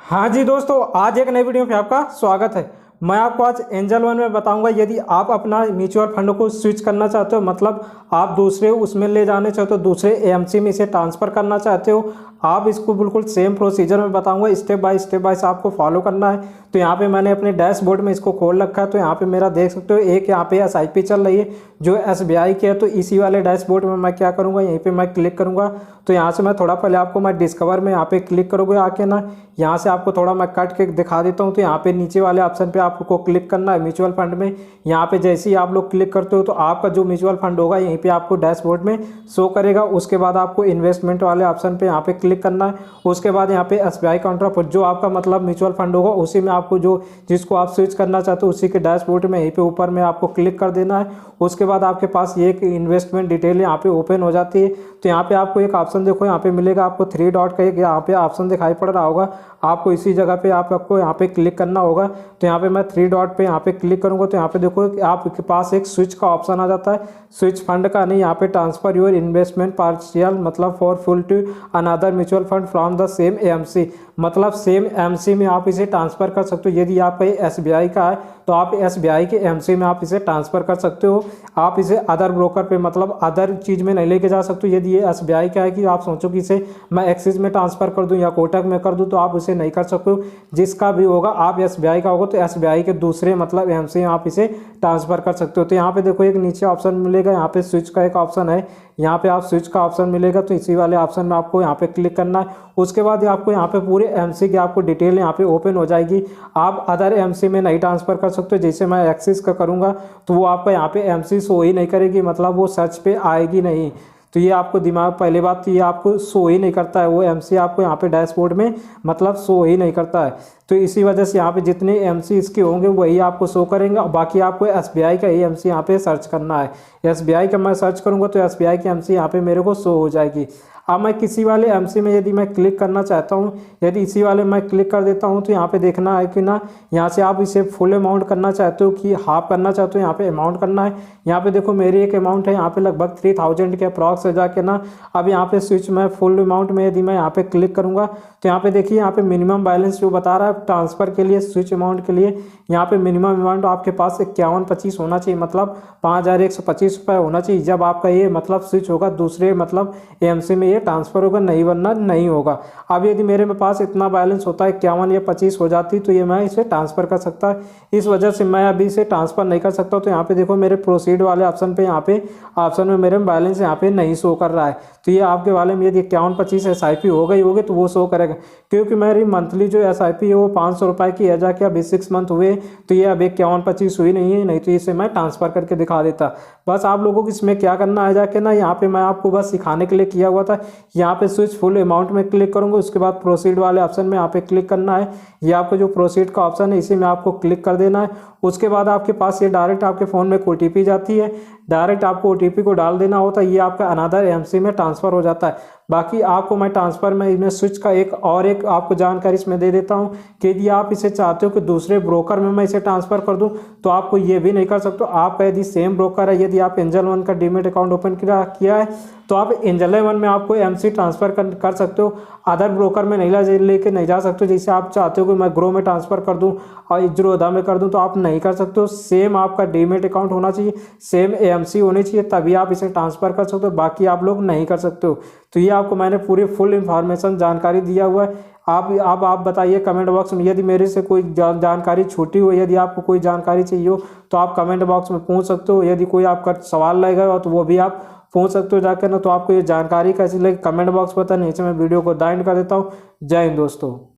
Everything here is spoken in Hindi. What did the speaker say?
हाँ जी दोस्तों, आज एक नई वीडियो में आपका स्वागत है। मैं आपको आज एंजल वन में बताऊंगा, यदि आप अपना म्यूचुअल फंड को स्विच करना चाहते हो, मतलब आप दूसरे उसमें ले जाने चाहते हो, दूसरे एएमसी में इसे ट्रांसफ़र करना चाहते हो, आप इसको बिल्कुल सेम प्रोसीजर में बताऊंगा। स्टेप बाय स्टेप आपको फॉलो करना है। तो यहाँ पे मैंने अपने डैशबोर्ड में इसको खोल रखा है। तो यहाँ पे मेरा देख सकते हो एक यहाँ पे एसआईपी चल रही है जो एसबीआई की है। तो इसी वाले डैशबोर्ड में मैं क्या करूँगा, यहीं पे मैं क्लिक करूँगा। तो यहाँ से मैं थोड़ा पहले आपको मैं डिस्कवर में यहाँ पे क्लिक करोगे आके ना, यहाँ से आपको थोड़ा मैं कट के दिखा देता हूँ। तो यहाँ पे नीचे वाले ऑप्शन पे आपको क्लिक करना है म्यूचुअल फंड में। यहाँ पे जैसे ही आप लोग क्लिक करते हो तो आपका जो म्यूचुअल फंड होगा यहीं पे आपको डैशबोर्ड में शो करेगा। उसके बाद आपको इन्वेस्टमेंट वाले ऑप्शन पे यहाँ पे क्लिक करना है। उसके बाद यहाँ पे एसबीआई काउंटर पर जो आपका मतलब म्यूचुअल फंड होगा उसी में आपको जो जिसको आप स्विच करना चाहते हो उसी के डैशबोर्ड में यहीं पे ऊपर में आपको क्लिक कर देना है। उसके बाद आपके पास ये एक इन्वेस्टमेंट डिटेल यहाँ पे ओपन हो जाती है। तो यहाँ पे आपको एक ऑप्शन देखो यहाँ पे मिलेगा, आपको 3 डॉट का एक यहाँ पे ऑप्शन दिखाई पड़ रहा होगा। आपको इसी जगह पे आपको यहाँ पे क्लिक करना होगा। तो यहाँ पे मैं 3 डॉट पे यहाँ पे क्लिक करूँगा तो यहाँ पे देखो कि आपके पास एक स्विच का ऑप्शन आ जाता है। स्विच फंड का नहीं, यहाँ पे ट्रांसफर योर इन्वेस्टमेंट पार्शियल मतलब for full to another mutual fund from the same AMC, मतलब सेम एएमसी में आप इसे ट्रांसफ़र कर सकते हो। यदि आपका ये एसबीआई का है तो आप एसबीआई के एएमसी में आप इसे ट्रांसफ़र कर सकते हो। आप इसे अदर ब्रोकर पे मतलब अदर चीज़ में नहीं लेके जा सकते हो। यदि ये एसबीआई का है कि आप सोचो कि इसे मैं एक्सिस में ट्रांसफ़र कर दूं या कोटक में कर दूं, तो आप इसे नहीं कर सकते हो। जिसका भी होगा, आप एसबीआई का होगा तो एसबीआई के दूसरे मतलब एएमसी में आप इसे ट्रांसफ़र कर सकते हो। तो यहाँ पे देखो एक नीचे ऑप्शन मिलेगा, यहाँ पे स्विच का एक ऑप्शन है, यहाँ पे आप स्विच का ऑप्शन मिलेगा। तो इसी वाले ऑप्शन में आपको यहाँ पे क्लिक करना है। उसके बाद आपको यहाँ पे पूरे एएमसी की आपको डिटेल यहाँ पे ओपन हो जाएगी। आप अदर एएमसी में नहीं ट्रांसफ़र कर सकते। जैसे मैं एक्सिस का करूँगा तो वो आपका यहाँ पे एएमसी शो ही नहीं करेगी, मतलब वो सर्च पे आएगी नहीं। तो ये आपको दिमाग, पहली बात तो ये आपको शो ही नहीं करता है, वो एएमसी आपको यहाँ पे डैशबोर्ड में मतलब शो ही नहीं करता है। तो इसी वजह से यहाँ पे जितने एएमसी इसके होंगे वही आपको शो करेंगे। और बाकी आपको एसबीआई का एएमसी यहाँ पे सर्च करना है। एसबीआई का मैं सर्च करूँगा तो एसबीआई की एएमसी यहाँ पे मेरे को शो हो जाएगी। अब मैं किसी वाले एएमसी में यदि मैं क्लिक करना चाहता हूँ, यदि इसी वाले मैं क्लिक कर देता हूँ तो यहाँ पे देखना है कि ना, यहाँ से आप इसे फुल अमाउंट करना चाहते हो कि हाफ करना चाहते हो, यहाँ पे अमाउंट करना है। यहाँ पे देखो मेरी एक अमाउंट है यहाँ पे लगभग 3000 के अप्रॉक्स हो जाके ना। अब यहाँ पे स्विच मैं फुल अमाउंट में यदि मैं यहाँ पे क्लिक करूँगा तो यहाँ पे देखिए यहाँ पे मिनिमम बैलेंस जो बता रहा है ट्रांसफ़र के लिए, स्विच अमाउंट के लिए, यहाँ पे मिनिमम अमाउंट आपके पास 5125 होना चाहिए, मतलब 5125 रुपये होना चाहिए जब आपका ये मतलब स्विच होगा दूसरे मतलब एएमसी में ये ट्रांसफ़र होगा, नहीं वरना नहीं होगा। अब यदि मेरे में पास इतना बैलेंस होता है 51 या 25 हो जाती तो ये मैं इसे ट्रांसफ़र कर सकता है। इस वजह से मैं अभी इसे ट्रांसफ़र नहीं कर सकता। तो यहाँ पे देखो मेरे प्रोसीड वाले ऑप्शन पे यहाँ पे ऑप्शन में मेरे बैलेंस यहाँ पे नहीं शो कर रहा है। तो ये आपके वाले में यदि 5125 एसआईपी हो गई होगी तो वो शो करेगा, क्योंकि मेरी मंथली जो एसआईपी है वो 500 रुपये की है। जाके अभी 6 मंथ हुए तो ये अब 5125 हुई नहीं है, नहीं तो इसे मैं ट्रांसफ़र करके दिखा देता। बस आप लोगों को इसमें क्या करना है, जाके ना यहाँ पे मैं आपको बस सिखाने के लिए किया हुआ था। यहाँ पे स्विच फुल अमाउंट में क्लिक करूँगा, उसके बाद प्रोसीड वाले ऑप्शन में यहाँ पे क्लिक करना है। ये आपको जो प्रोसीड का ऑप्शन है इसी में आपको क्लिक कर देना है। उसके बाद आपके पास ये डायरेक्ट आपके फ़ोन में ओटीपी जाती है, डायरेक्ट आपको ओटीपी को डाल देना होता है। ये आपका अनदर एएमसी में ट्रांसफ़र हो जाता है। बाकी आपको मैं ट्रांसफ़र में इसमें स्विच का एक आपको जानकारी इसमें दे देता हूँ कि यदि आप इसे चाहते हो कि दूसरे ब्रोकर में मैं इसे ट्रांसफ़र कर दूँ तो आपको ये भी नहीं कर सकते। आपका यदि सेम ब्रोकर है, यदि आप एंजल वन का डीमेट अकाउंट ओपन किया है तो आप एंजल वन में आपको एएमसी ट्रांसफ़र कर सकते हो, अदर ब्रोकर में नहीं लेके नहीं जा सकते। जैसे आप चाहते हो कि मैं ग्रो में ट्रांसफ़र कर दूं और इजरोदा में कर दूं तो आप नहीं कर सकते हो। सेम आपका डीमेट अकाउंट होना चाहिए, सेम एएमसी होनी चाहिए, तभी आप इसे ट्रांसफ़र कर सकते हो, बाकी आप लोग नहीं कर सकते हो। तो ये आपको मैंने पूरी फुल इन्फॉर्मेशन जानकारी दिया हुआ है। आप बताइए कमेंट बॉक्स में, यदि मेरे से कोई जानकारी छूटी हो, यदि आपको कोई जानकारी चाहिए हो तो आप कमेंट बॉक्स में पूछ सकते हो। यदि कोई आपका सवाल रहेगा तो वो भी आप पूछ सकते हो जाकर ना। तो आपको ये जानकारी कैसी लगी कमेंट बॉक्स पर नीचे मैं वीडियो को दाइन कर देता हूँ। जय हिंद दोस्तों।